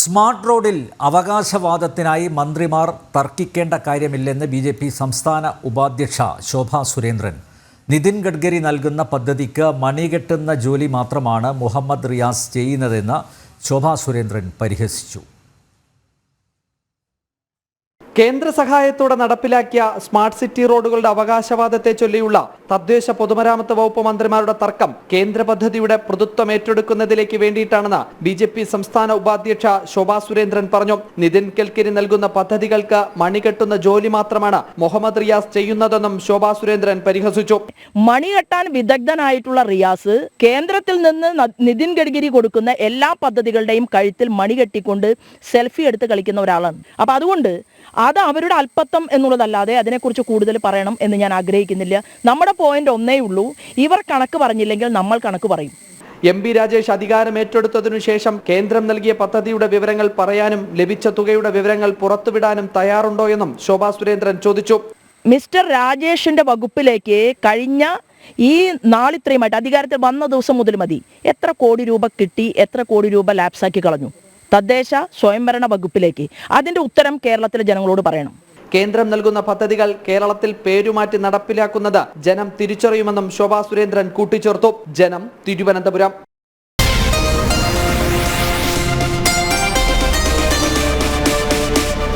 Smart റോഡിൽ അവകാശവാദത്തിനായി മന്ത്രിമാർ തർക്കിക്കേണ്ട കാര്യമില്ലെന്ന് ബി.ജെ.പി. സംസ്ഥാന ഉപാധ്യക്ഷ ശോഭാ സുരേന്ദ്രൻ. നിതിൻ ഗഡ്കരി നൽകുന്ന പദ്ധതിക്ക് മണികെട്ടുന്ന ജോലി മാത്രമാണ് മുഹമ്മദ് റിയാസ് ചെയ്യുന്നതെന്ന് ശോഭാ സുരേന്ദ്രൻ പരിഹസിച്ചു. കേന്ദ്ര സഹായത്തോടെ നടപ്പിലാക്കിയ സ്മാർട്ട് സിറ്റി റോഡുകളുടെ അവകാശവാദത്തെ ചൊല്ലിയുള്ള തദ്ദേശ പൊതുമരാമത്ത് വകുപ്പ് മന്ത്രിമാരുടെ തർക്കം കേന്ദ്ര പദ്ധതിയുടെ പ്രതിത്വം ഏറ്റെടുക്കുന്നതിലേക്ക് വേണ്ടിയിട്ടാണെന്ന് ബി.ജെ.പി. സംസ്ഥാന ഉപാധ്യക്ഷ ശോഭാ സുരേന്ദ്രൻ പറഞ്ഞു. നിതിൻ ഗഡ്കരി നൽകുന്ന പദ്ധതികൾക്ക് മണികെട്ടുന്ന ജോലി മാത്രമാണ് മുഹമ്മദ് റിയാസ് ചെയ്യുന്നതെന്നും ശോഭാ സുരേന്ദ്രൻ പരിഹസിച്ചു. മണികെട്ടാൻ വിദഗ്ധനായിട്ടുള്ള റിയാസ് കേന്ദ്രത്തിൽ നിന്ന് നിതിൻ ഗഡ്കരി കൊടുക്കുന്ന എല്ലാ പദ്ധതികളുടെയും കഴുത്തിൽ മണികെട്ടിക്കൊണ്ട് സെൽഫി എടുത്ത് കളിക്കുന്ന ഒരാളാണ്. അപ്പൊ അതുകൊണ്ട് അത് അവരുടെ അല്പത്വം എന്നുള്ളതല്ലാതെ അതിനെക്കുറിച്ച് കൂടുതൽ പറയണം എന്ന് ഞാൻ ആഗ്രഹിക്കുന്നില്ല. നമ്മുടെ പോയിന്റ് ഒന്നേ ഉള്ളൂ, ഇവർ കണക്ക് പറഞ്ഞില്ലെങ്കിൽ നമ്മൾ കണക്ക് പറയും. എം.പി. രാജേഷ് അധികാരം ഏറ്റെടുത്തതിനു ശേഷം കേന്ദ്രം നൽകിയ പദ്ധതിയുടെ വിവരങ്ങൾ പറയാനും ലഭിച്ച തുകയുടെ വിവരങ്ങൾ പുറത്തുവിടാനും തയ്യാറുണ്ടോ എന്നും ശോഭാ സുരേന്ദ്രൻ ചോദിച്ചു. മിസ്റ്റർ രാജേഷിന്റെ വകുപ്പിലേക്ക് കഴിഞ്ഞ ഈ നാളിത്രയുമായിട്ട് അധികാരത്തിൽ വന്ന ദിവസം മുതൽ മതി എത്ര കോടി രൂപ കിട്ടി, എത്ര കോടി രൂപ ലാപ്സാക്കി കളഞ്ഞു തദ്ദേശ സ്വയംഭരണ വകുപ്പിലേക്ക്. അതിന്റെ ഉത്തരം കേരളത്തിലെ ജനങ്ങളോട് പറയണം. കേന്ദ്രം നൽകുന്ന പദ്ധതികൾ കേരളത്തിൽ പേരുമാറ്റി നടപ്പിലാക്കുന്നത് ജനം തിരിച്ചറിയുമെന്നും ശോഭാ സുരേന്ദ്രൻ കൂട്ടിച്ചേർത്തു. ജനം, തിരുവനന്തപുരം.